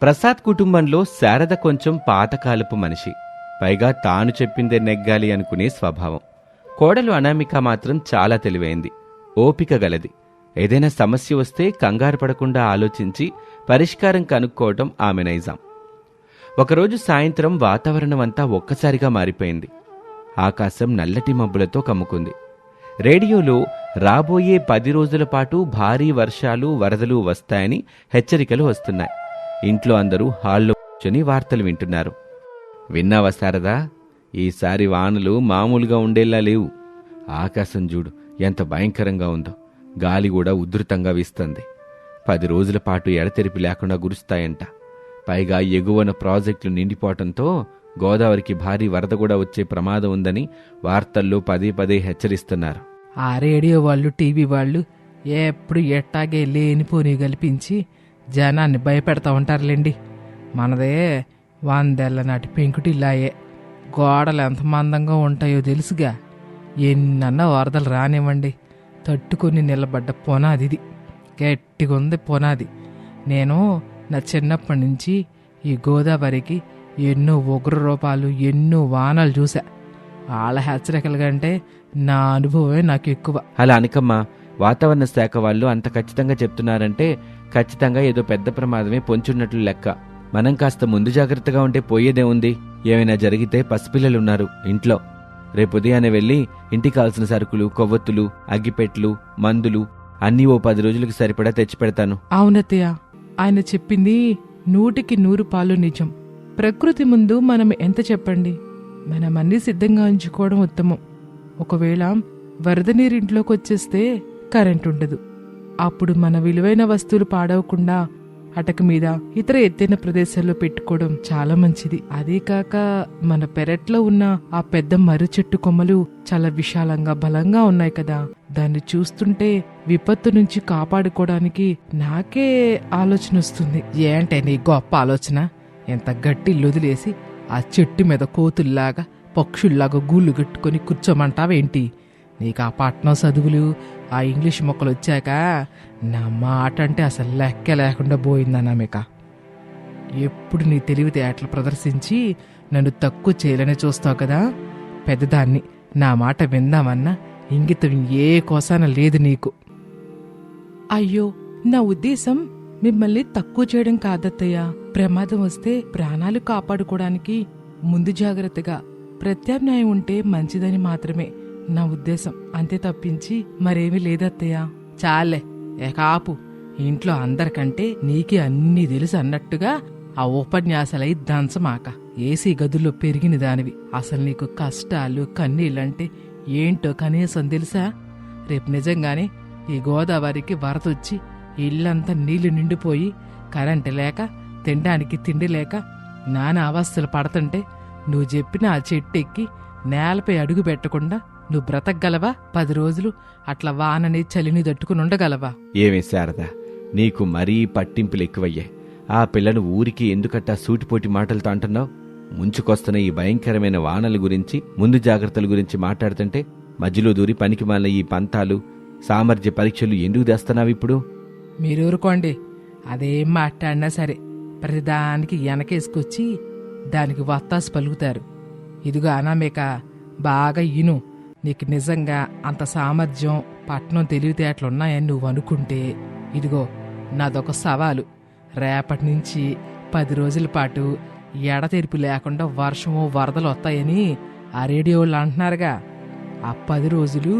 ప్రసాద్ కుటుంబంలో శారద కొంచెం పాతకాలపు మనిషి. పైగా తాను చెప్పిందే నెగ్గాలి అనుకునే స్వభావం. కోడలు అనామిక మాత్రం చాలా తెలివైంది, ఓపిక గలది. ఏదైనా సమస్య వస్తే కంగారు పడకుండా ఆలోచించి పరిష్కారం కనుక్కోవటం ఆమె నైజాం. ఒకరోజు సాయంత్రం వాతావరణం అంతా ఒక్కసారిగా మారిపోయింది. ఆకాశం నల్లటి మబ్బులతో కమ్ముకుంది. రేడియోలో రాబోయే 10 రోజుల పాటు భారీ వర్షాలు, వరదలు వస్తాయని హెచ్చరికలు వస్తున్నాయి. ఇంట్లో అందరూ హాల్లో కూర్చొని వార్తలు వింటున్నారు. విన్నావా శారదా? ఈసారి వానలు మామూలుగా ఉండేలా లేవు. ఆకాశం చూడు ఎంత భయంకరంగా ఉందో. గాలి కూడా ఉధృతంగా వీస్తుంది. 10 రోజుల పాటు ఎడతెరిపి లేకుండా కురుస్తాయంట. పైగా ఎగువన ప్రాజెక్టులు నిండిపోవటంతో గోదావరికి భారీ వరద కూడా వచ్చే ప్రమాదం ఉందని వార్తల్లో పదే పదే హెచ్చరిస్తున్నారు. ఆ రేడియో వాళ్ళు, టీవీ వాళ్ళు ఎప్పుడు ఎట్టాగే లేనిపోని కల్పించి జనాన్ని భయపెడతా ఉంటారులేండి. మనదే 100 ఏళ్ల నాటి పెంకుటిల్లాయే. గోడలు ఎంత మందంగా ఉంటాయో తెలుసుగా. ఎన్నన్నా వరదలు రానివ్వండి, తట్టుకుని నిలబడ్డ పునాదిది. గట్టిగా ఉంది పునాది. నేను నా చిన్నప్పటి నుంచి ఈ గోదావరికి ఎన్నో ఉగ్ర రూపాలు, ఎన్నో వానలు చూసా. వాళ్ళ హెచ్చరికల కంటే నా అనుభవమే నాకు ఎక్కువ. అలా అనకమ్మా. వాతావరణ శాఖ వాళ్ళు అంత ఖచ్చితంగా చెప్తున్నారంటే ఖచ్చితంగా ఏదో పెద్ద ప్రమాదమే పొంచున్నట్లు లెక్క. మనం కాస్త ముందు జాగ్రత్తగా ఉంటే పోయేదే ఉంది. ఏమైనా జరిగితే పసిపిల్లలున్నారు ఇంట్లో. రేపు ఉదయాన్నే వెళ్ళి ఇంటికి కావాల్సిన సరుకులు, కొవ్వొత్తులు, అగ్గిపెట్లు, మందులు అన్నీ ఓ 10 రోజులకు సరిపడా తెచ్చిపెడతాను. అవునత్తయ్య, ఆయన చెప్పింది 100కి 100 నిజం. ప్రకృతి ముందు మనం ఎంత చెప్పండి, మనం అన్నీ సిద్ధంగా ఉంచుకోవడం ఉత్తమం. ఒకవేళ వరద నీరు ఇంట్లోకి వచ్చేస్తే కరెంట్ ఉండదు. అప్పుడు మన విలువైన వస్తువులు పాడవకుండా అటక మీద ఇతర ఎత్తైన ప్రదేశాల్లో పెట్టుకోవడం చాలా మంచిది. అదే కాక మన పెరట్లో ఉన్న ఆ పెద్ద మర్రి చెట్టు కొమ్మలు చాలా విశాలంగా బలంగా ఉన్నాయి కదా. దాన్ని చూస్తుంటే విపత్తు నుంచి కాపాడుకోవడానికి నాకే ఆలోచన వస్తుంది. ఏంటే నీ గొప్ప ఆలోచన? ఎంత గట్టి లొదిలేసి ఆ చెట్టు మీద కోతుల్లాగా, పక్షుల్లాగా గూళ్ళు కట్టుకొని కూర్చోమంటావేంటి? నీకు ఆ పట్నం చదువులు, ఆ ఇంగ్లీష్ మొక్కలు వచ్చాక నా మాట అంటే అసలు లెక్క లేకుండా పోయిందన్నామిక. ఎప్పుడు నీ తెలివితేటలు ప్రదర్శించి నన్ను తక్కువ చేయాలని చూస్తావు కదా. పెద్దదాన్ని, నా మాట విందామన్నా ఇంగితం ఏ కోసాన లేదు నీకు. అయ్యో, నా ఉద్దేశం మిమ్మల్ని తక్కువ చేయడం కాదత్తయ్య. ప్రమాదం వస్తే ప్రాణాలు కాపాడుకోవడానికి ముందు జాగ్రత్తగా ప్రత్యామ్నాయం ఉంటే మంచిదని మాత్రమే నా ఉద్దేశం. అంతే తప్పించి మరేమీ లేదత్తయ్య. చాలే ఏకాపు. ఇంట్లో అందరికంటే నీకే అన్నీ తెలుసు అన్నట్టుగా ఆ ఉపన్యాసాలై దంచమాక. ఏసీ గదుల్లో పెరిగిన దానివి. అసలు నీకు కష్టాలు, కన్నీళ్ళంటే ఏంటో కనీసం తెలుసా? రేపు నిజంగానే ఈ గోదావరికి వరదొచ్చి ఇల్లంతా నీళ్లు నిండిపోయి కరెంటు లేక, తినడానికి తిండి లేక నానా అవస్థలు పడుతుంటే నువ్వు చెప్పిన ఆ చెట్టు ఎక్కి నేలపై అడుగు పెట్టకుండా నువ్వు బ్రతకగలవా? 10 రోజులు అట్లా వానని, చలిని తట్టుకుని ఉండగలవా? ఏమే శారదా, నీకు మరీ పట్టింపులు ఎక్కువయ్యాయి. ఆ పిల్లను ఊరికి ఎందుకట్టా సూటిపోటి మాటలతో అంటున్నావు? ముంచుకొస్తున్న ఈ భయంకరమైన వానల గురించి, ముందు జాగ్రత్తల గురించి మాట్లాడుతుంటే మధ్యలో దూరి పనికి మాలిన ఈ పంతాలు, సామర్థ్య పరీక్షలు ఎందుకు తెస్తున్నావిప్పుడు? మీరూరుకోండి. అదేం మాట్లాడినా సరే ప్రతిదానికి వెనకేసుకొచ్చి దానికి వత్తాసు పలుకుతారు. ఇదిగో అనామిక, బాగా ఇను. నీకు నిజంగా అంత సామర్థ్యం, పట్నం తెలివితేటలున్నాయని నువ్వు అనుకుంటే ఇదిగో నాదొక సవాలు. రేపటి నుంచి 10 రోజుల పాటు ఎడతెరిపి లేకుండా వర్షమో, వరదలు వస్తాయని ఆ రేడియో వాళ్ళు అంటున్నారుగా. ఆ 10 రోజులు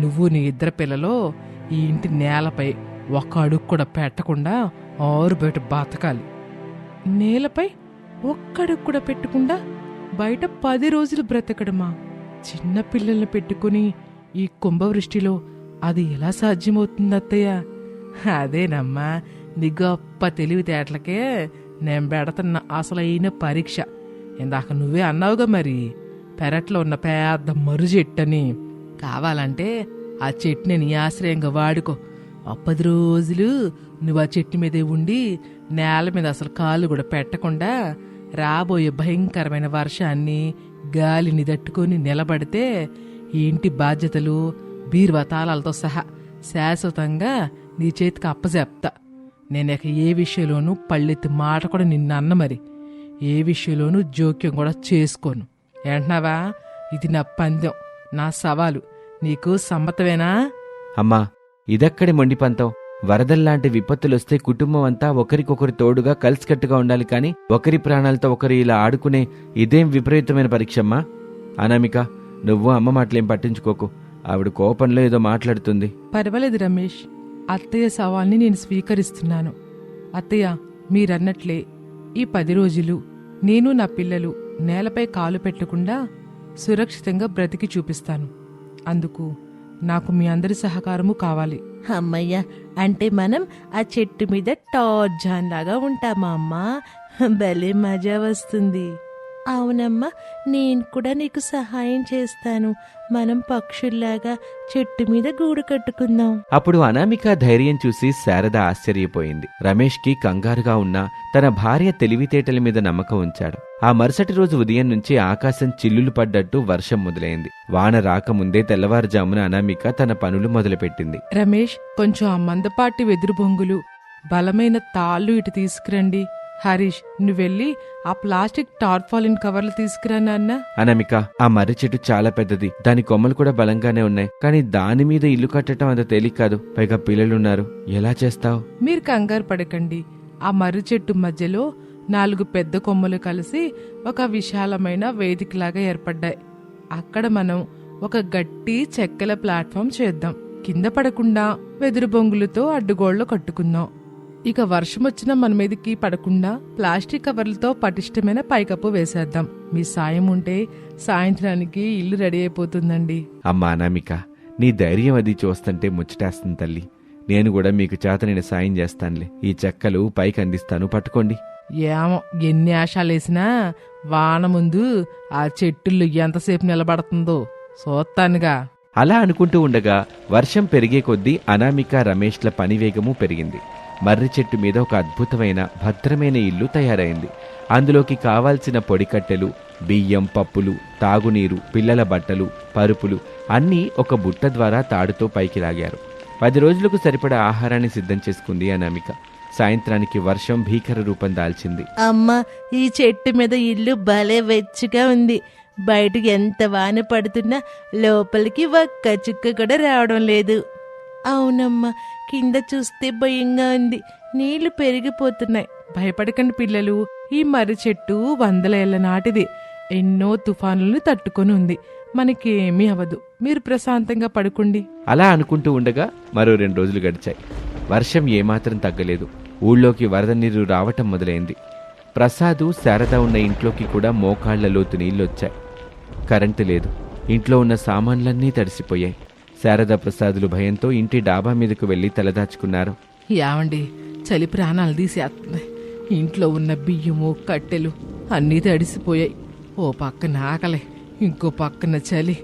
నువ్వు, నీ 2 పిల్లలు ఈ ఇంటి నేలపై ఒక్క అడుగు కూడా పెట్టకుండా ఆరు బయట బతకాలి. నేలపై ఒక్కడుగు కూడా పెట్టకుండా బయట 10 రోజులు బ్రతకడమా? చిన్న పిల్లల్ని పెట్టుకుని ఈ కుంభవృష్టిలో అది ఎలా సాధ్యమవుతుంది అత్తయ్య? అదేనమ్మా నీ గొప్ప తెలివితేటలకే నేను పెడుతున్న అసలైన పరీక్ష. ఇందాక నువ్వే అన్నావుగా మరి, పెరట్లో ఉన్న పెద్ద మర్రి చెట్టని. కావాలంటే ఆ చెట్టుని నీ ఆశ్రయంగా వాడుకో. 10 రోజులు నువ్వు ఆ చెట్టు మీదే ఉండి నేల మీద అసలు కాళ్ళు కూడా పెట్టకుండా రాబోయే భయంకరమైన వర్షాన్ని, గాలిని తట్టుకొని నిలబడితే ఈ ఇంటి బాధ్యతలు, బీరువా తాళాలతో సహా శాశ్వతంగా నీ చేతికి అప్పచెప్తా. నేనిక ఏ విషయంలోనూ పళ్ళెత్తి మాట కూడా నిన్ను అన్న మరి. ఏ విషయంలోనూ జోక్యం కూడా చేసుకోను. ఏంటన్నావా? ఇది నా పందెం, నా సవాలు. నీకు సమ్మతమేనా? అమ్మా, ఇదక్కడి మొండి పంతం. వరదల్లాంటి విపత్తులొస్తే కుటుంబం అంతా ఒకరికొకరు తోడుగా కలిసికట్టుగా ఉండాలి, కానీ ఒకరి ప్రాణాలతో ఒకరు ఇలా ఆడుకునే ఇదేం విపరీతమైన పరీక్షమ్మా. అనామిక, నువ్వు అమ్మ మాటలేం పట్టించుకోకు. ఆవిడ కోపంలో ఏదో మాట్లాడుతుంది. పర్వాలేదు రమేష్, అత్తయ్య సవాల్ని నేను స్వీకరిస్తున్నాను. అత్తయ్య, మీరన్నట్లే ఈ 10 రోజులు నేను నా పిల్లలు నేలపై కాలు పెట్టకుండా సురక్షితంగా బ్రతికి చూపిస్తాను. అందుకు నాకు మీ అందరి సహకారము కావాలి. అమ్మయ్య, అంటే మనం ఆ చెట్టు మీద టార్జాన్ లాగా ఉంటామా అమ్మా? భలే మజా వస్తుంది. అవునమ్మా, నేను కూడా నీకు సహాయం చేస్తాను. మనం పక్షుల్లాగా చెట్టు మీద గూడు కట్టుకుందాం. అప్పుడు అనామిక ధైర్యం చూసి శారద ఆశ్చర్యపోయింది. రమేష్కి కంగారుగా ఉన్నా తన భార్య తెలివితేటల మీద నమ్మకం ఉంచాడు. ఆ మరుసటి రోజు ఉదయం నుంచి ఆకాశం చిల్లులు పడ్డట్టు వర్షం మొదలైంది. వాన రాకముందే తెల్లవారుజామున అనామిక తన పనులు మొదలుపెట్టింది. రమేష్, కొంచెం ఆ మందపాటి వెదురు బొంగులు, బలమైన తాళ్ళు ఇటు తీసుకురండి. హరీష్, నువ్వెళ్ళి ఆ ప్లాస్టిక్ టార్పాలిన్ కవర్లు తీసుకురా నాన్న. అనామిక, ఆ మర్రి చెట్టు చాలా పెద్దది. దాని కొమ్మలు కూడా బలంగానే ఉన్నాయి, కానీ దాని మీద ఇల్లు కట్టడం అంత తేలిక కాదు. పైగా పిల్లలున్నారు. ఎలా చేస్తావు? మీరు కంగారు పడకండి. ఆ మర్రి చెట్టు మధ్యలో 4 పెద్ద కొమ్మలు కలిసి ఒక విశాలమైన వేదికలాగా ఏర్పడ్డాయి. అక్కడ మనం ఒక గట్టి చెక్కల ప్లాట్ఫామ్ చేద్దాం. కింద పడకుండా వెదురు బొంగులతో అడ్డుగోళ్లు కట్టుకుందాం. ఇక వర్షం వచ్చినా మన మీదకి పడకుండా ప్లాస్టిక్ కవర్లతో పటిష్టమైన పైకప్పు వేసేద్దాం. మీ సాయం ఉంటే సాయంత్రానికి ఇల్లు రెడీ అయిపోతుందండి. అమ్మా అనామిక, నీ ధైర్యం అది చూస్తుంటే ముచ్చటేస్తుంది తల్లి. నేను కూడా మీకు చేతనైన సాయం చేస్తానులే. ఈ చెక్కలు పైకి అందిస్తాను, పట్టుకోండి. ఏమో, ఎన్ని ఆశాలేసినా వాన ముందు ఆ చెట్టుల్లో ఎంతసేపు నిలబడుతుందో చూస్తానుగా. అలా అనుకుంటూ ఉండగా వర్షం పెరిగే కొద్దీ అనామిక రమేష్ల పనివేగము పెరిగింది. మర్రి చెట్టు మీద ఒక అద్భుతమైన భద్రమైన ఇల్లు తయారైంది. అందులోకి కావాల్సిన పొడికట్టెలు, బియ్యం, పప్పులు, తాగునీరు, పిల్లల బట్టలు, పరుపులు అన్నీ ఒక బుట్ట ద్వారా తాడుతో పైకి లాగారు. 10 రోజులకు సరిపడా ఆహారాన్ని సిద్ధం చేసుకుంది అనామిక. సాయంత్రానికి వర్షం భీకర రూపం దాల్చింది. అమ్మా, ఈ చెట్టు మీద ఇల్లు భలే వెచ్చగా ఉంది. బయటకు ఎంత వాన పడుతున్నా లోపలికి ఒక్క చుక్క కూడా రావడం లేదు. అవునమ్మా, కింద చూస్తే భయంగా ఉంది. నీళ్లు పెరిగిపోతున్నాయి. భయపడకండి పిల్లలు, ఈ మర్రి చెట్టు 100 ఏళ్ల నాటిది. ఎన్నో తుఫానులను తట్టుకొని ఉంది. మనకేమీ అవదు. మీరు ప్రశాంతంగా పడుకోండి. అలా అనుకుంటూ ఉండగా మరో 2 రోజులు గడిచాయి. వర్షం ఏమాత్రం తగ్గలేదు. ఊళ్ళోకి వరద నీరు రావటం మొదలైంది. ప్రసాదు, శారద ఉన్న ఇంట్లోకి కూడా మోకాళ్ల లోతు నీళ్లొచ్చాయి. కరెంటు లేదు. ఇంట్లో ఉన్న సామాన్లన్నీ తడిసిపోయాయి. శారద, ప్రసాదులు భయంతో ఇంటి డాబా మీదకు వెళ్లి తలదాచుకున్నారు. యావండి, చలి ప్రాణాలు తీసేస్తుంది. ఇంట్లో ఉన్న బియ్యము, కట్టెలు అన్నీ తడిసిపోయాయి. ఓ పక్కన ఆకలి, ఇంకో పక్కన చలి.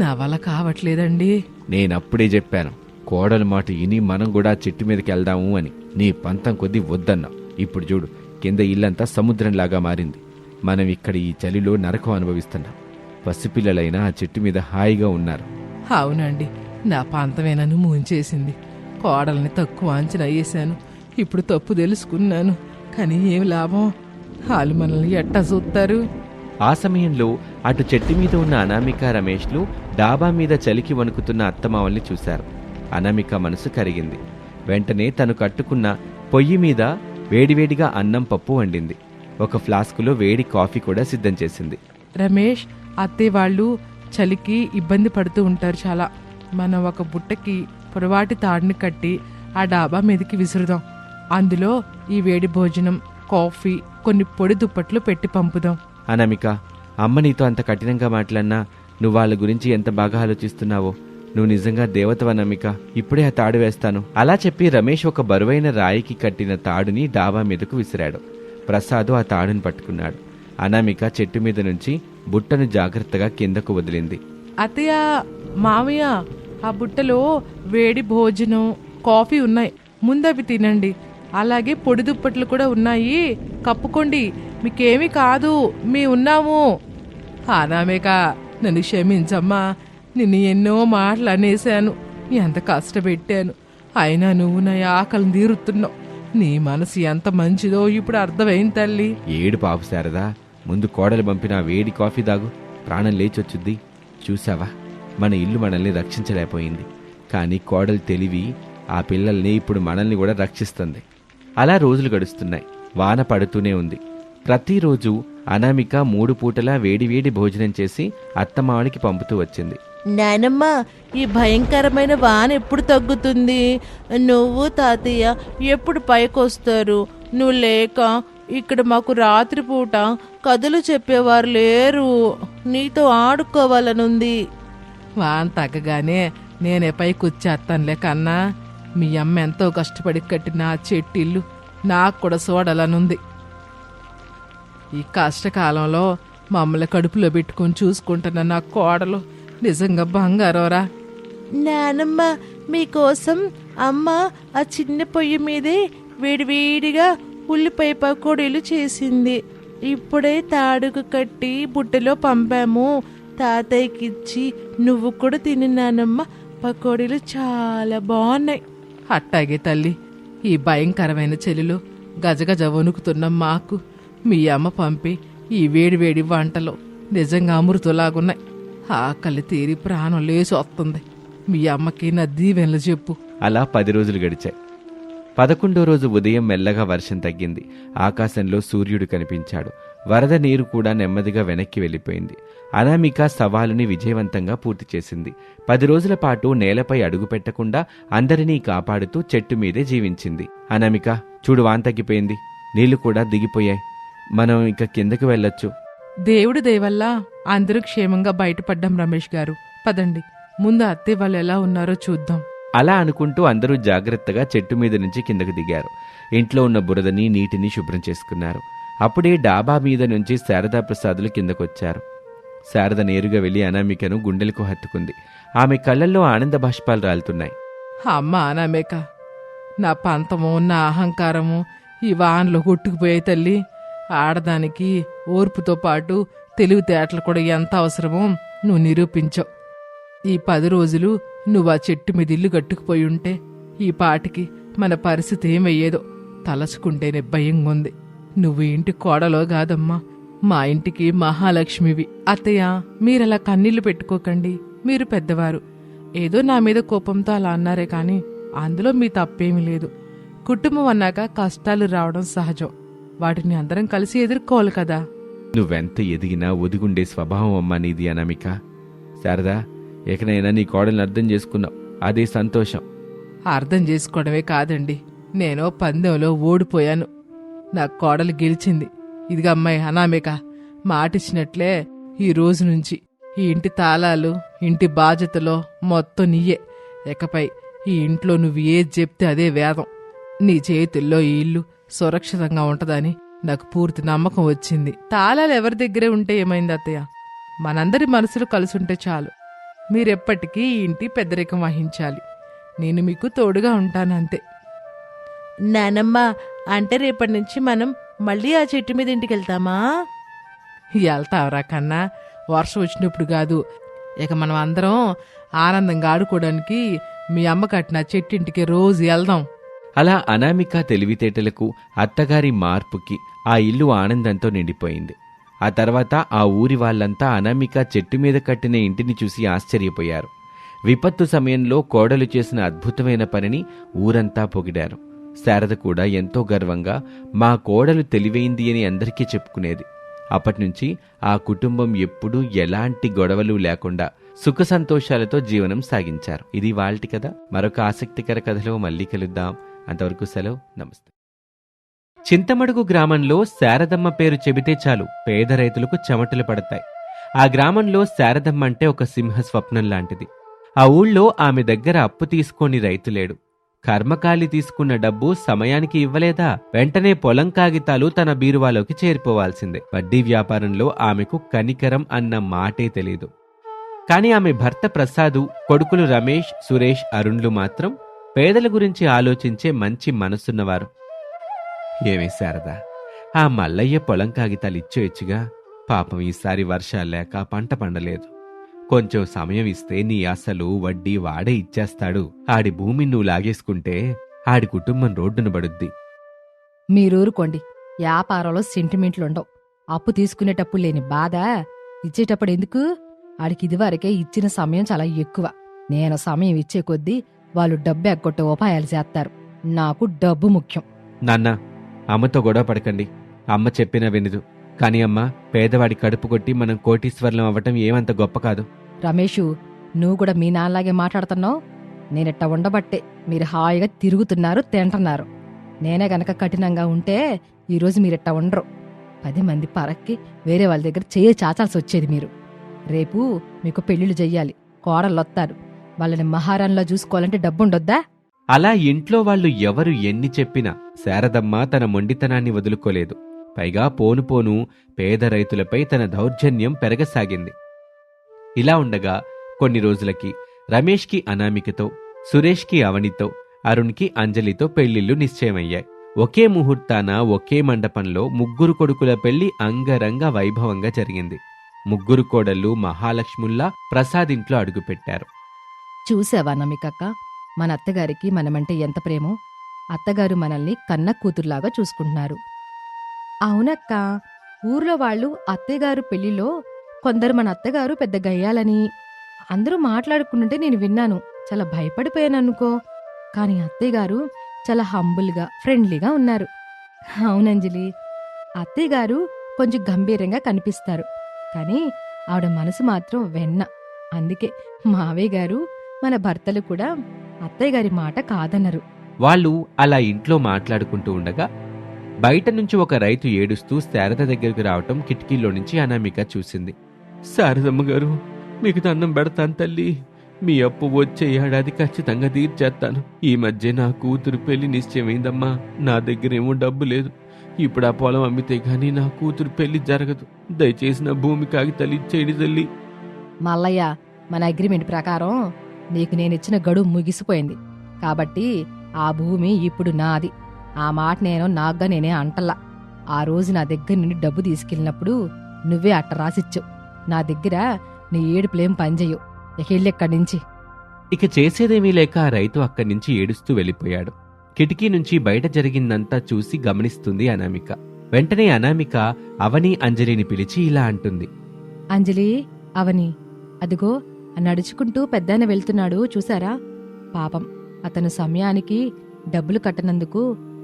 నా వల్ల కావట్లేదండి. నేనప్పుడే చెప్పాను, కోడల మాట ఇని మనం కూడా చెట్టు మీదకి వెళ్దాము అని. నీ పంతం కొద్దీ వద్దన్నావు. ఇప్పుడు చూడు, కింద ఇల్లంతా సముద్రంలాగా మారింది. మనం ఇక్కడ ఈ చలిలో నరకం అనుభవిస్తున్నాం. పసిపిల్లలైనా ఆ చెట్టు మీద హాయిగా ఉన్నారు. అవునండి, నా పంతమేనను ముంచేసింది. కోడల్ని తక్కువ అంచనా వేశాను. ఇప్పుడు తప్పు తెలుసుకున్నాను. కానీ ఏం లాభం? వాళ్ళు మనల్ని ఎట్టా చూస్తారు? ఆ సమయంలో అటు చెట్టు మీద ఉన్న అనామిక, రమేష్లు డాబా మీద చలికి వణుకుతున్న అత్తమావల్ని చూశారు. అనామిక మనసు కరిగింది. వెంటనే తను కట్టుకున్న పొయ్యి మీద వేడివేడిగా అన్నం, పప్పు వండింది. ఒక ఫ్లాస్కులో వేడి కాఫీ కూడా సిద్ధం చేసింది. రమేష్, అత్తయ్య వాళ్ళు చలికి ఇబ్బంది పడుతూ ఉంటారు చాలా. మనం ఒక బుట్టకి పొరవాటి తాడుని కట్టి ఆ డాబా మీదకి విసురుదాం. అందులో ఈ వేడి భోజనం, కాఫీ, కొన్ని పొడి దుప్పట్లు పెట్టి పంపుదాం. అనామిక, అమ్మ నీతో అంత కఠినంగా మాట్లాడినా నువ్వు వాళ్ళ గురించి ఎంత బాగా ఆలోచిస్తున్నావో. నువ్వు నిజంగా దేవతవనమిక. ఇప్పుడే ఆ తాడు వేస్తాను. అలా చెప్పి రమేష్ ఒక బరువైన రాయికి కట్టిన తాడుని డాబా మీదకు విసిరాడు. ప్రసాదు ఆ తాడుని పట్టుకున్నాడు. అనామిక చెట్టు మీద నుంచి బుట్టను జాగ్రత్తగా కిందకు వదిలింది. అత్తయ్య, మావయ్య, ఆ బుట్టలో వేడి భోజనం, కాఫీ ఉన్నాయి. ముందవి తినండి. అలాగే పొడి దుప్పట్లు కూడా ఉన్నాయి, కప్పుకోండి. మీకేమీ కాదు, మీ ఉన్నాము. అనామిక, నన్ను క్షమించమ్మా. నిన్ను ఎన్నో మాటలు అనేశాను, ఎంత కష్టపెట్టాను. అయినా నువ్వు నా ఆకలిని తీరుతున్నావు. నీ మనసు ఎంత మంచిదో ఇప్పుడు అర్థమైంది తల్లి. ఏడు పాపు శారదా, ముందు కోడలు పంపిన ఆ వేడి కాఫీ దాగు, ప్రాణం లేచొచ్చుద్ది. చూసావా, మన ఇల్లు మనల్ని రక్షించలేకపోయింది, కానీ కోడలు తెలివి ఆ పిల్లల్ని ఇప్పుడు మనల్ని కూడా రక్షిస్తుంది. అలా రోజులు గడుస్తున్నాయి. వాన పడుతూనే ఉంది. ప్రతిరోజు అనామిక 3 పూటలా వేడివేడి భోజనం చేసి అత్తమావనికి పంపుతూ వచ్చింది. నానమ్మ, ఈ భయంకరమైన వాన ఎప్పుడు తగ్గుతుంది? నువ్వు తాతయ్య ఎప్పుడు పైకొస్తారు? నువ్వు లేక ఇక్కడ మాకు రాత్రిపూట కథలు చెప్పేవారు లేరు. నీతో ఆడుకోవాలనుంది. వాన తగ్గగానే నేనే పైకి వచ్చేస్తానులే కన్నా. మీ అమ్మ ఎంతో కష్టపడి కట్టిన ఆ చెట్టిల్లు నాకు కూడా చూడాలనుంది. ఈ కష్టకాలంలో మమ్మల్ని కడుపులో పెట్టుకొని చూసుకుంటున్న నా కోడలు నిజంగా బంగారవరా. నానమ్మ, మీకోసం అమ్మ ఆ చిన్న పొయ్యి మీదే వేడివేడిగా ఉల్లిపాయ పకోడీలు చేసింది. ఇప్పుడే తాడుకు కట్టి బుట్టలో పంపాము. తాతయ్యకిచ్చి నువ్వు కూడా తిని నానమ్మ. పకోడీలు చాలా బాగున్నాయి. అట్టాగే తల్లి. ఈ భయంకరమైన చలిలో గజగజ వణుకుతున్న మాకు మీ అమ్మ పంపి ఈ వేడివేడి వంటలు నిజంగా అమృతులాగున్నాయి. ఆకలి తీరి ప్రాణం లేచి వస్తుంది. మీ అమ్మకి నా దీవెనలు చెప్పు. అలా 10 రోజులు గడిచాయి. 11వ రోజు ఉదయం మెల్లగా వర్షం తగ్గింది. ఆకాశంలో సూర్యుడు కనిపించాడు. వరద నీరు కూడా నెమ్మదిగా వెనక్కి వెళ్ళిపోయింది. అనామిక సవాలుని విజయవంతంగా పూర్తి చేసింది. 10 రోజుల పాటు నేలపై అడుగు పెట్టకుండా అందరినీ కాపాడుతూ చెట్టు మీదే జీవించింది. అనామిక, చూడు, వాన తగ్గిపోయింది, నీళ్లు కూడా దిగిపోయాయి. మనం ఇక కిందకి వెళ్ళొచ్చు. దేవుడి దయవల్ల అందరూ క్షేమంగా బయటపడ్డాం రమేష్ గారు. పదండి, ముందు అత్తయ్య వాళ్ళు ఎలా ఉన్నారో చూద్దాం. అలా అనుకుంటూ అందరూ జాగ్రత్తగా చెట్టు మీద నుంచి కిందకు దిగారు. ఇంట్లో ఉన్న బురదని, నీటిని శుభ్రం చేసుకున్నారు. అప్పుడే డాబా మీద నుంచి శారదా ప్రసాదులు కిందకొచ్చారు. శారద నేరుగా వెళ్లి అనామికను గుండెలకు హత్తుకుంది. ఆమె కళ్ళల్లో ఆనంద బాష్పాలు రాలుతున్నాయి. అమ్మ అనామేక, నా పంతము, నా అహంకారము ఈ వానలో కొట్టుకుపోయే తల్లి. ఆడదానికి ఓర్పుతో పాటు తెలివితేటలు కూడా ఎంత అవసరమో నువ్వు నిరూపించావు. ఈ 10 రోజులు నువ్వు ఆ చెట్టు మీద ఇల్లు కట్టుకుపోయి ఉంటే ఈ పాటికి మన పరిస్థితి ఏమయ్యేదో తలచుకుంటేనే భయంగా ఉంది. నువ్వు ఇంటి కోడలో కాదమ్మా, మా ఇంటికి మహాలక్ష్మివి. అత్తయ్య, మీరలా కన్నీళ్లు పెట్టుకోకండి. మీరు పెద్దవారు. ఏదో నా మీద కోపంతో అలా అన్నారే కాని అందులో మీ తప్పేమీ లేదు. కుటుంబం అన్నాక కష్టాలు రావడం సహజం. వాటిని అందరం కలిసి ఎదుర్కోవాలి కదా. నువ్వెంత ఎదిగినా ఒదిగుండే స్వభావం అమ్మా నీది అనామిక. శారదా, ఎకనైనా నీ కోడల్ని అర్థం చేసుకున్నావు, అదే సంతోషం. అర్థం చేసుకోవడమే కాదండి, నేను పందెంలో ఓడిపోయాను. నా కోడలు గెలిచింది. ఇదిగా అమ్మాయి అనామిక, మాటిచ్చినట్లే ఈ రోజు నుంచి ఈ ఇంటి తాళాలు, ఇంటి బాధ్యతలో మొత్తం నీయే. ఇకపై ఈ ఇంట్లో నువ్వు ఏది చెప్తే అదే వేదం. నీ చేతుల్లో ఈ ఇల్లు సురక్షితంగా ఉంటదని నాకు పూర్తి నమ్మకం వచ్చింది. తాళాలు ఎవరి దగ్గరే ఉంటే ఏమైంది అత్తయ్య? మనందరి మనసులు కలుసుంటే చాలు. మీరెప్పటికీ ఈ ఇంటి పెద్దరికం వహించాలి. నేను మీకు తోడుగా ఉంటానంతే. నానమ్మ, అంటే రేపటి నుంచి మనం మళ్ళీ ఆ చెట్టు మీద ఇంటికి వెళ్తామా? వెళ్తావరా కన్నా, వర్షం వచ్చినప్పుడు కాదు. ఇక మనం అందరం ఆనందంగా ఆడుకోవడానికి మీ అమ్మ కట్టిన చెట్టింటికి రోజు వెళ్దాం. అలా అనామిక తెలివితేటలకు, అత్తగారి మార్పుకి ఆ ఇల్లు ఆనందంతో నిండిపోయింది. ఆ తర్వాత ఆ ఊరి వాళ్ళంతా అనామిక చెట్టు మీద కట్టిన ఇంటిని చూసి ఆశ్చర్యపోయారు. విపత్తు సమయంలో కోడలు చేసిన అద్భుతమైన పనిని ఊరంతా పొగిడారు. శారద కూడా ఎంతో గర్వంగా మా కోడలు తెలివైంది అని అందరికీ చెప్పుకునేది. అప్పటినుంచి ఆ కుటుంబం ఎప్పుడూ ఎలాంటి గొడవలు లేకుండా సుఖ సంతోషాలతో జీవనం సాగించారు. ఇది వాల్టి కథ. మరొక ఆసక్తికర కథలో మళ్ళీ కలుద్దాం. అంతవరకు సెలవు, నమస్తే. చింతమడుగు గ్రామంలో శారదమ్మ పేరు చెబితే చాలు పేద రైతులకు చెమటలు పడతాయి. ఆ గ్రామంలో శారదమ్మ అంటే ఒక సింహ స్వప్నం లాంటిది. ఆ ఊళ్ళో ఆమె దగ్గర అప్పు తీసుకోని రైతులేడు. కర్మకాలి తీసుకున్న డబ్బు సమయానికి ఇవ్వలేదా వెంటనే పొలం కాగితాలు తన బీరువాలోకి చేరిపోవాల్సిందే. వడ్డీ వ్యాపారంలో ఆమెకు కనికరం అన్న మాటే తెలీదు. కాని ఆమె భర్త ప్రసాదు, కొడుకులు రమేష్, సురేష్, అరుణ్లు మాత్రం పేదల గురించి ఆలోచించే మంచి మనసున్నవారు. ఏమే శారదా, ఆ మల్లయ్య పొలం కాగితాలు ఇచ్చేయచ్చుగా. పాపం ఈసారి వర్షాలు లేక పంట పండలేదు. కొంచెం సమయం ఇస్తే నీ అసలు వడ్డీ వాడే ఇచ్చేస్తాడు. ఆడి భూమి నువ్వు లాగేసుకుంటే ఆడి కుటుంబం రోడ్డున పడుద్ది. మీరూరుకోండి. వ్యాపారంలో సెంటిమెంట్లుండవు. అప్పు తీసుకునేటప్పుడు లేని బాధ ఇచ్చేటప్పుడు ఎందుకు? ఆడికి ఇదివరకే ఇచ్చిన సమయం చాలా ఎక్కువ. నేను సమయం ఇచ్చే కొద్దీ వాళ్ళు డబ్బు ఎగ్గొట్టే ఉపాయాలు చేస్తారు. నాకు డబ్బు ముఖ్యం. నాన్న, అమ్మతో గొడవ పడకండి. అమ్మ చెప్పినా వినదు. కాని అమ్మ, పేదవాడి కడుపు కొట్టి మనం కోటీశ్వర్లం అవ్వటం ఏమంత గొప్ప కాదు. రమేషు, నువ్వు కూడా మీ నాన్నలాగే మాట్లాడుతున్నావు. నేనిట్ట ఉండబట్టే మీరు హాయిగా తిరుగుతున్నారు, తింటున్నారు. నేనే గనక కఠినంగా ఉంటే ఈరోజు మీరిట్ట ఉండరు. 10 మంది పరక్కి వేరే వాళ్ళ దగ్గర చేయి చాచాల్సి వచ్చేది మీరు. రేపు మీకు పెళ్లిళ్ళు చెయ్యాలి, కోడళ్ళొత్తారు. వాళ్ళని మహారాణిలా చూసుకోవాలంటే డబ్బుండొద్దా? అలా ఇంట్లో వాళ్ళు ఎవరు ఎన్ని చెప్పినా శారదమ్మ తన మొండితనాన్ని వదులుకోలేదు. పైగా పోను పోను పేద రైతులపై తన దౌర్జన్యం పెరగసాగింది. ఇలా ఉండగా కొన్ని రోజులకి రమేష్కి అనామికతో, సురేష్కి అవనితో, అరుణ్కి అంజలితో పెళ్లిళ్లు నిశ్చయమయ్యాయి. ఒకే ముహూర్తాన ఒకే మండపంలో 3 కొడుకుల పెళ్లి అంగరంగ వైభవంగా జరిగింది. 3 కోడళ్ళు మహాలక్ష్ముల్లా ప్రసాదింట్లో అడుగుపెట్టారు. చూసావా నమికక్క, మన అత్తగారికి మనమంటే ఎంత ప్రేమో. అత్తగారు మనల్ని కన్న కూతుర్లాగా చూసుకుంటున్నారు. అవునక్క, ఊర్లో వాళ్ళు అత్తయ్యగారు పెళ్లిలో కొందరు మన అత్తగారు పెద్ద గయ్యాలని అందరూ మాట్లాడుకుంటుంటే నేను విన్నాను. చాలా భయపడిపోయాననుకో. కాని అత్తయ్యగారు చాలా హంబుల్గా, ఫ్రెండ్లీగా ఉన్నారు. అవునంజలి, అత్తయ్యగారు కొంచెం గంభీరంగా కనిపిస్తారు. కానీ ఆవిడ మనసు మాత్రం వెన్న. అందుకే మావయ్య గారు మన భర్తలు కూడా అత్తయ్య గారి మాట కాదనరు. వాళ్ళు అలా ఇంట్లో మాట్లాడుకుంటూ ఉండగా బయట నుంచి ఒక రైతు ఏడుస్తూ శారద దగ్గరకు రావటం కిటికీలో నుంచి అనామిక చూసింది. శారదమ్మ గారు, మీకు దండం పెడతాను తల్లి. మీ అప్పు వచ్చే ఏడాది ఖచ్చితంగా తీర్చేస్తాను. ఈ మధ్య నా కూతురు పెళ్లి నిశ్చయమైందమ్మా. నా దగ్గరేమో డబ్బు లేదు. ఇప్పుడు ఆ పొలం అమ్మితే గానీ నా కూతురు పెళ్లి జరగదు. దయచేసి నా భూమి కాగితాలు ఇచ్చేయండి తల్లి. మల్లయ్య, మన అగ్రిమెంట్ ప్రకారం నీకు నేనిచ్చిన గడువు ముగిసిపోయింది కాబట్టి ఆ భూమి ఇప్పుడు నాది. ఆ మాట నేను నాగ్గా నేనే అంటల్లా. ఆ రోజు నా దగ్గర నుండి డబ్బు తీసుకెళ్ళినప్పుడు నువ్వే అట్ట రాసిచ్చావు. నా దగ్గర నీ ఏడుపులేం పనిచేయవు. ఎక్కడి నుంచి. ఇక చేసేదేమీ లేక ఆ రైతు అక్కడి నుంచి ఏడుస్తూ వెళ్ళిపోయాడు. కిటికీ నుంచి బయట జరిగిందంతా చూసి గమనిస్తుంది అనామిక. వెంటనే అనామిక అవని, అంజలిని పిలిచి ఇలా అంటుంది. అంజలి, అవని, అదిగో నడుచుకుంటూ పెద్దాయన వెళ్తున్నాడు చూసారా? పాపం, అతను సమయానికి డబ్బులు కట్టనందుకు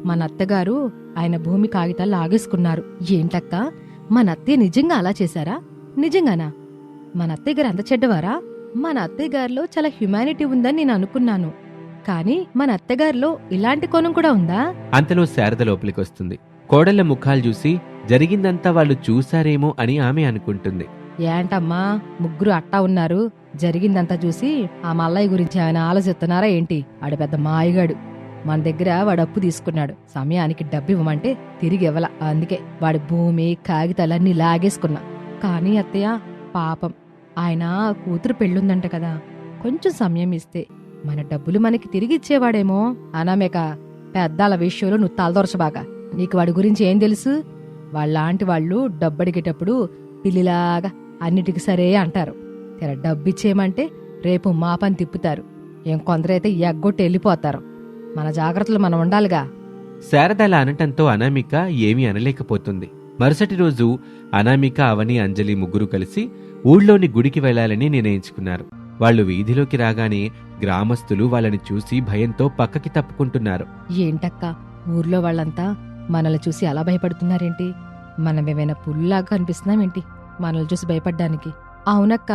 మన అత్తగారు ఆయన భూమి కాగితాలు లాగేసుకున్నారు. ఏంటక్క, మన అత్తయ్య నిజంగా అలా చేశారా? నిజంగానా? మన అత్తయ్య గారు అంత చెడ్డవారా? మన అత్తయ్య గారిలో చాలా హ్యుమానిటీ ఉందని నేను అనుకున్నాను. కానీ మన అత్తగారిలో ఇలాంటి కోణం కూడా ఉందా? అంతలో శారద లోపలికొస్తుంది. కోడళ్ల ముఖాలు చూసి జరిగిందంతా వాళ్ళు చూశారేమో అని ఆమె అనుకుంటుంది. ఏంటమ్మా, 3 అట్టా ఉన్నారు. జరిగిందంతా చూసి ఆ మల్లయ్య గురించి ఆయన ఆలోచిస్తున్నారా ఏంటి? ఆడు పెద్ద మాయగాడు. మన దగ్గర వాడు అప్పు తీసుకున్నాడు. సమయానికి డబ్బు ఇవ్వమంటే తిరిగి ఇవ్వల. అందుకే వాడి భూమి కాగితాలన్నీ లాగేసుకున్నా. కానీ అత్తయ్య, పాపం, ఆయన కూతురు పెళ్ళుందంట కదా. కొంచెం సమయం ఇస్తే మన డబ్బులు మనకి తిరిగి ఇచ్చేవాడేమో. అనామేక, పెద్దాల విషయంలో నువ్వు తలదొరచబాక. నీకు వాడి గురించి ఏం తెలుసు? వాళ్ళలాంటి వాళ్ళు డబ్బడిగేటప్పుడు పిల్లిలాగా అన్నిటికి సరే అంటారు. తెర డబ్బిచ్చేయమంటే రేపు మా పని తిప్పుతారు. కొందరైతే ఎగ్గొట్టి వెళ్ళిపోతారు. మన జాగ్రత్తలు మనం ఉండాలిగా. శారద అలా అనటంతో అనామిక ఏమీ అనలేకపోతుంది. మరుసటి రోజు అనామిక, అవని, అంజలి 3 కలిసి ఊళ్ళోని గుడికి వెళ్లాలని నిర్ణయించుకున్నారు. వాళ్ళు వీధిలోకి రాగానే గ్రామస్తులు వాళ్ళని చూసి భయంతో పక్కకి తప్పుకుంటున్నారు. ఏంటక్క, ఊర్లో వాళ్ళంతా మనల్ని చూసి అలా భయపడుతున్నారేంటి? మనమేమైనా పుల్లాగా కనిపిస్తున్నామేంటి మనల్ని చూసి భయపడ్డానికి? అవునక్క,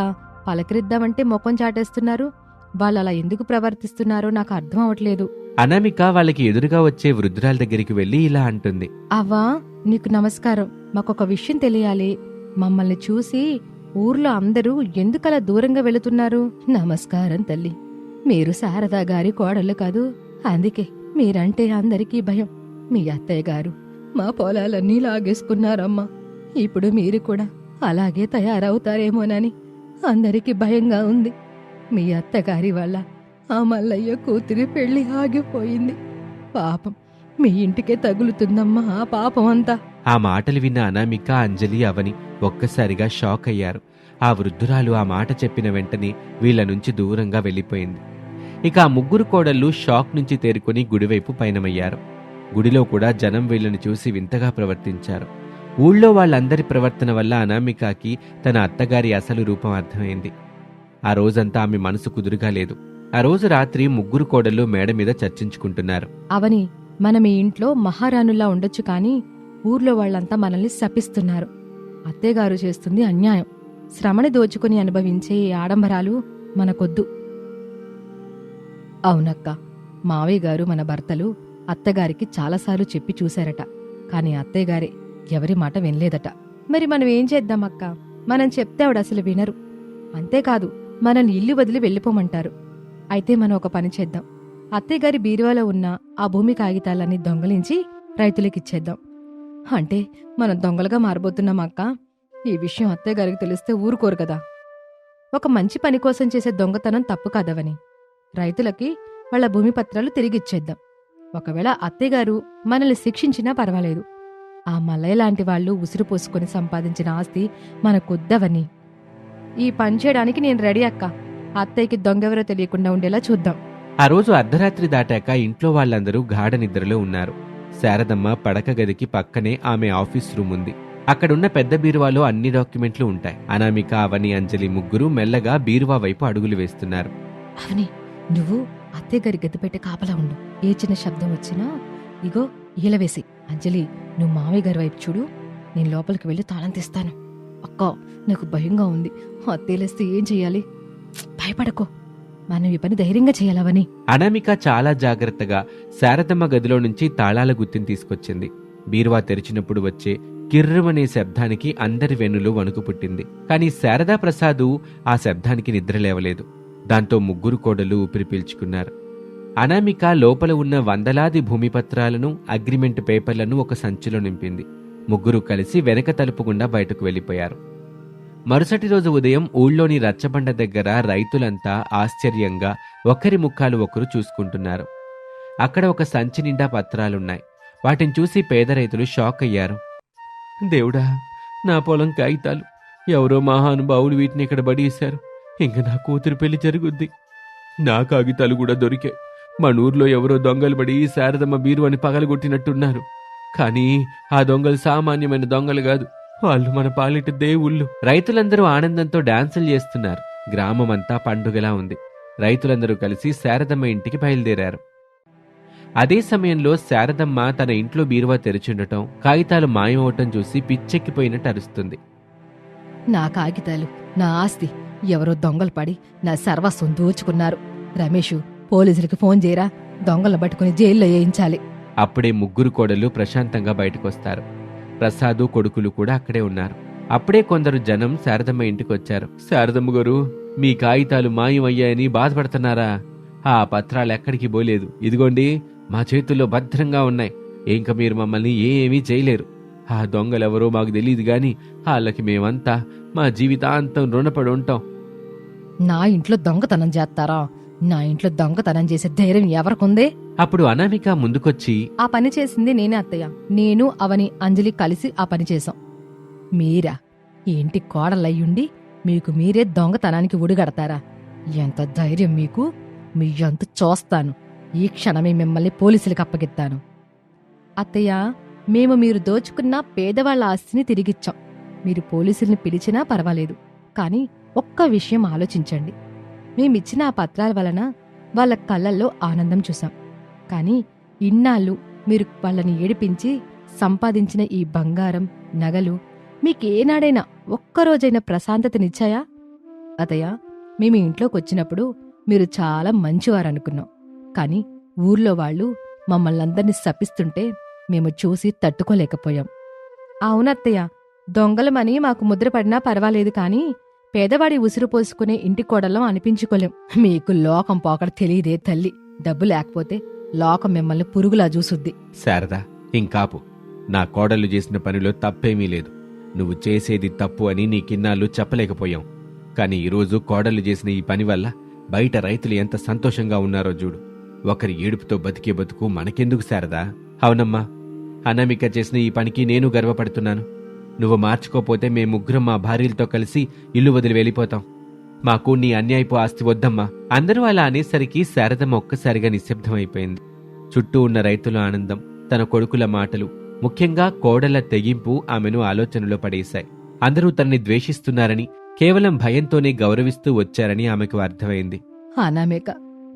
పలకరిద్దామంటే ముఖం చాటేస్తున్నారు. వాళ్ళు అలా ఎందుకు ప్రవర్తిస్తున్నారో నాకు అర్థం అవట్లేదు. అనామిక వాళ్ళకి ఎదురుగా వచ్చే వృద్ధురాల దగ్గరికి వెళ్లి ఇలా అంటుంది. అవ్వా, నీకు నమస్కారం. మాకొక విషయం తెలియాలి. మమ్మల్ని చూసి ఊర్లో అందరూ ఎందుకలా దూరంగా వెళుతున్నారు? నమస్కారం తల్లి. మీరు శారదా గారి కోడళ్ళు కాదు, అందుకే మీరంటే అందరికీ భయం. మీ అత్తయ్య గారు మా పొలాలన్నీ లాగేసుకున్నారమ్మా. ఇప్పుడు మీరు కూడా అలాగే తయారవుతారేమోనని అందరికీ భయంగా ఉంది. మీ అత్తగారి వల్ల ఆ మల్లయ్య కూతురి పెళ్లి ఆగిపోయింది. పాపం, మీ ఇంటికే తగులుతుందమ్మా ఆ పాపం అంతా. ఆ మాటలు విన్న అనామిక, అంజలి, అవని ఒక్కసారిగా షాక్ అయ్యారు. ఆ వృద్ధురాలు ఆ మాట చెప్పిన వెంటనే వీళ్ల నుంచి దూరంగా వెళ్లిపోయింది. ఇక ఆ 3 కోడళ్ళు షాక్ నుంచి తేరుకుని గుడివైపు పయనమయ్యారు. గుడిలో కూడా జనం వీళ్ళని చూసి వింతగా ప్రవర్తించారు. ఊళ్ళో వాళ్ళందరి ప్రవర్తన వల్ల అనామికకి తన అత్తగారి అసలు రూపం అర్థమైంది. ఆ రోజంతా ఆమె మనసు కుదురుగా లేదు. ఆ రోజు రాత్రి ముగ్గురు కోడళ్ళు మేడ మీద చర్చించుకుంటున్నారు. అవని, మనం ఈ ఇంట్లో మహారాణుల్లా ఉండొచ్చు కానీ ఊర్లో వాళ్ళంతా మనల్ని శపిస్తున్నారు. అత్తయ్యగారు చేస్తుంది అన్యాయం. శ్రమని దోచుకుని అనుభవించే ఈ ఆడంబరాలు మనకొద్దు. అవునక్క, మావయ్య గారు మన భర్తలు అత్తగారికి చాలాసార్లు చెప్పి చూశారట. కాని అత్తయ్యగారే ఎవరి మాట వినలేదట. మరి మనం ఏం చేద్దామక్క? మనం చెప్తే ఆవిడ అసలు వినరు. అంతేకాదు, మనల్ని ఇల్లు వదిలి వెళ్ళిపోమంటారు. అయితే మనం ఒక పని చేద్దాం. అత్తయ్యగారి బీరువాలో ఉన్న ఆ భూమి కాగితాలన్నీ దొంగలించి రైతులకిచ్చేద్దాం. అంటే మనం దొంగలుగా మారబోతున్నాం అక్క. ఈ విషయం అత్తయ్యగారికి తెలిస్తే ఊరుకోరు కదా. ఒక మంచి పని కోసం చేసే దొంగతనం తప్పు కాదవని. రైతులకి వాళ్ళ భూమి పత్రాలు తిరిగిచ్చేద్దాం. ఒకవేళ అత్తయ్యగారు మనల్ని శిక్షించినా పర్వాలేదు. ఆ మల్లయ్య లాంటి వాళ్ళు ఉసురు పోసుకొని సంపాదించిన ఆస్తి మనకొద్దవని. ఈ పని చేయడానికి నేను రెడీ అక్క. అత్తయ్యకి దొంగెవరో తెలియకుండా ఉండేలా చూద్దాం. ఆ రోజు అర్ధరాత్రి దాటాక ఇంట్లో వాళ్ళందరూ గాఢ నిద్రలో ఉన్నారు. శారదమ్మ పడక గదికి పక్కనే ఆమె ఆఫీస్ రూమ్ ఉంది. అక్కడున్న పెద్ద బీరువాలో అన్ని డాక్యుమెంట్లు ఉంటాయి. అనామిక, అవని, అంజలి ముగ్గురు మెల్లగా బీరువా వైపు అడుగులు వేస్తున్నారు. అవని, నువ్వు అత్తయ్యగారి గది పెట్టి కాపలా ఉండు. ఏ చిన్న శబ్దం వచ్చినా ఇగో ఈలవేసి. అంజలి, నువ్వు మావయ్య గారి వైపు చూడు. నేను లోపలికి వెళ్ళి తాళం తీస్తాను. అక్క, నాకు భయంగా ఉంది. అత్తేలేస్తే ఏం చెయ్యాలి? భయపడకో, మనం ఈ పని ధైర్యంగా చేయాలవని. అనామిక చాలా జాగ్రత్తగా శారదమ్మ గదిలో నుంచి తాళాల గుత్తిని తీసుకొచ్చింది. బీరువా తెరిచినప్పుడు వచ్చే కిర్రమనే శబ్దానికి అందరి వెన్నులో వణుకు పుట్టింది. కాని శారదా ప్రసాదు ఆ శబ్దానికి నిద్రలేవలేదు. దాంతో ముగ్గురు కోడలు ఊపిరి పీల్చుకున్నారు. అనామిక లోపల ఉన్న వందలాది భూమి పత్రాలను, అగ్రిమెంట్ పేపర్లను ఒక సంచిలో నింపింది. ముగ్గురు కలిసి వెనక తలుపు గుండా బయటకు వెళ్లిపోయారు. మరుసటి రోజు ఉదయం ఊళ్ళోని రచ్చబండ దగ్గర రైతులంతా ఆశ్చర్యంగా ఒకరి ముఖాలు ఒకరు చూసుకుంటున్నారు. అక్కడ ఒక సంచి నిండా పత్రాలున్నాయి. వాటిని చూసి పేద రైతులు షాక్ అయ్యారు. దేవుడా, నా పొలం కాగితాలు! ఎవరో మహానుభావులు వీటిని ఇక్కడ బడేశారు. ఇంక నా కూతురు పెళ్లి జరుగుద్ది. నా కాగితాలు కూడా దొరికాయి. మన ఊర్లో ఎవరో దొంగలు పడి శారదమ్మ బీరువాని పగలగొట్టినట్టున్నారు. కానీ ఆ దొంగలు సామాన్యమైన దొంగలు కాదు. వాళ్ళు మన పాలిట దేవుళ్ళు. రైతులందరూ ఆనందంతో డాన్సులు చేస్తున్నారు. గ్రామమంతా పండుగలా ఉంది. రైతులందరూ కలిసి శారదమ్మ ఇంటికి బయలుదేరారు. అదే సమయంలో శారదమ్మ తన ఇంట్లో బీరువా తెరిచుండటం, కాగితాలు మాయమవటం చూసి పిచ్చెక్కిపోయినట్టు అరుస్తుంది. నా కాగితాలు, నా ఆస్తి ఎవరో దొంగలు పడి నా సర్వస్వం దోచుకున్నారు. రమేషు, పోలీసులకి ఫోన్ చేయరా. దొంగలను పట్టుకుని జైల్లో వేయించాలి. అప్పుడే ముగ్గురు కోడలు ప్రశాంతంగా బయటకొస్తారు. ప్రసాదు కొడుకులు కూడా అక్కడే ఉన్నారు. అప్పుడే కొందరు జనం శారదమ్మ ఇంటికొచ్చారు. శారదమ్మ గారు, మీ కాగితాలు మాయమయ్యాయని బాధపడుతున్నారా? ఆ పత్రాలు ఎక్కడికి పోలేదు. ఇదిగోండి, మా చేతుల్లో భద్రంగా ఉన్నాయి. ఇంక మీరు మమ్మల్ని ఏమీ చేయలేరు. ఆ దొంగలెవరో మాకు తెలియదు గాని వాళ్ళకి మేమంతా మా జీవితాంతం రుణపడి ఉంటాం. నా ఇంట్లో దొంగతనం చేస్తారా? నా ఇంట్లో దొంగతనం చేసే ధైర్యం ఎవరికుందే? అప్పుడు అనామిక ముందుకొచ్చి, ఆ పని చేసింది నేనే అత్తయ్య. నేను, అవని, అంజలి కలిసి ఆ పని చేశాం. మీరా ఈ ఇంటి కోడలయ్యుండి మీకు మీరే దొంగతనానికి ఉడిగడతారా? ఎంత ధైర్యం మీకు! మీ ఎంత చూస్తాను. ఈ క్షణమే మిమ్మల్ని పోలీసులకు అప్పగిస్తాను. అత్తయ్య, మేము మీరు దోచుకున్న పేదవాళ్ల ఆస్తిని తిరిగిచ్చాం. మీరు పోలీసుల్ని పిలిచినా పర్వాలేదు. కాని ఒక్క విషయం ఆలోచించండి. మేమిచ్చిన ఆ పత్రాల వలన వాళ్ళ కళ్ళల్లో ఆనందం చూశాం. కాని ఇన్నాళ్ళు మీరు వాళ్ళని ఏడిపించి సంపాదించిన ఈ బంగారం, నగలు మీకేనాడైనా ఒక్కరోజైనా ప్రశాంతతనిచ్చాయా? అతయ్య, మేము ఇంట్లోకొచ్చినప్పుడు మీరు చాలా మంచివారనుకున్నాం. కాని ఊర్లో వాళ్ళు మమ్మల్నందర్నీ శపిస్తుంటే మేము చూసి తట్టుకోలేకపోయాం. అవునత్తయ్య, దొంగలమని మాకు ముద్రపడినా పర్వాలేదు కాని పేదవాడి ఉసురు పోసుకునే ఇంటి కోడలం అనిపించుకోలేం. మీకు లోకం పోకడ తెలియదే తల్లి. డబ్బు లేకపోతే లోకం మిమ్మల్ని పురుగులా చూసుద్ది. శారదా, ఇంకాపు. నా కోడలు చేసిన పనిలో తప్పేమీ లేదు. నువ్వు చేసేది తప్పు అని నీకిన్నాళ్ళు చెప్పలేకపోయాం. కాని ఈరోజు కోడలు చేసిన ఈ పని వల్ల బయట రైతులు ఎంత సంతోషంగా ఉన్నారో చూడు. ఒకరి ఏడుపుతో బతికే బతుకు మనకెందుకు శారదా? అవునమ్మా, అనామిక చేసిన ఈ పనికి నేను గర్వపడుతున్నాను. నువ్వు మార్చుకోపోతే మేము ముగ్గురం మా భార్యలతో కలిసి ఇల్లు వదిలి వెళ్ళిపోతాం. మాకు నీ అన్యాయపు ఆస్తి వద్దమ్మా. అందరూ అలా అనేసరికి శారదమ్మ ఒక్కసారిగా నిశ్శబ్దమైపోయింది. చుట్టూ ఉన్న రైతుల ఆనందం తన కొడుకుల మాటలు, ముఖ్యంగా కోడళ్ల తెగింపు ఆమెను ఆలోచనలో పడేశాయి. అందరూ తనని ద్వేషిస్తున్నారని, కేవలం భయంతోనే గౌరవిస్తూ వచ్చారని ఆమెకు అర్థమైంది. అనామేక,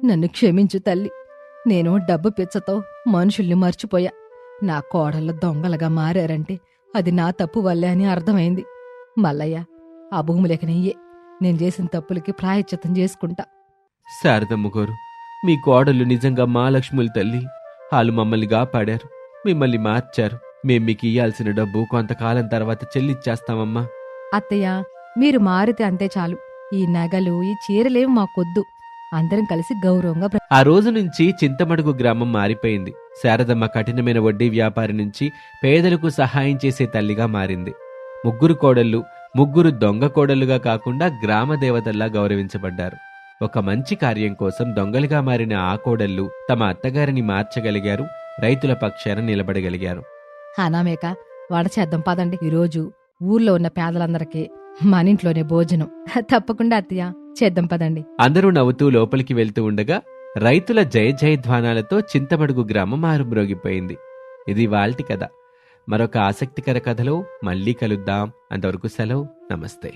నన్ను క్షమించు తల్లి. నేను డబ్బు పిచ్చతో మనుషుల్ని మర్చిపోయా. నా కోడళ్ళు దొంగలుగా మారారంటే అది నా తప్పు వల్లే అని అర్థమైంది. మల్లయ్య, ఆ భూములకి నెయ్యే. నేను చేసిన తప్పులకి ప్రాయశ్చిత్తం చేసుకుంటా. శారదమ్మ గారు, మీ కోడళ్ళు నిజంగా మా లక్ష్ముల తల్లి. వాళ్ళు మమ్మల్ని కాపాడారు, మిమ్మల్ని మార్చారు. మేం మీకు ఇయ్యాల్సిన డబ్బు కొంతకాలం తర్వాత చెల్లిచ్చేస్తామమ్మా. అత్తయ్య, మీరు మారితే అంతే చాలు. ఈ నగలు, ఈ చీరలేం మాకొద్దు. అందరం కలిసి గౌరవంగా ఆ రోజు నుంచి చింతమడుగు గ్రామం మారిపోయింది. శారదమ్మ కఠినమైన వడ్డీ వ్యాపారి నుంచి పేదలకు సహాయం చేసే తల్లిగా మారింది. ముగ్గురు కోడళ్ళు ముగ్గురు దొంగ కోడళ్లుగా కాకుండా గ్రామ దేవతల్లా గౌరవించబడ్డారు. ఒక మంచి కార్యం కోసం దొంగలుగా మారిన ఆ కోడళ్ళు తమ అత్తగారిని మార్చగలిగారు, రైతుల పక్షాన నిలబడగలిగారు. అనామేక, వంట చేద్దాం పదండి. ఈరోజు ఊర్లో ఉన్న పేదలందరికీ మన ఇంట్లోనే భోజనం. తప్పకుండా అత్తయ్య, చేద్దాం పదండి. అందరూ నవ్వుతూ లోపలికి వెళ్తూ ఉండగా రైతుల జయ జయధ్వానాలతో చింతమడుగు గ్రామం మారుమ్రోగిపోయింది. ఇది వాల్టి కథ. మరొక ఆసక్తికర కథలో మళ్ళీ కలుద్దాం. అంతవరకు సెలవు. నమస్తే.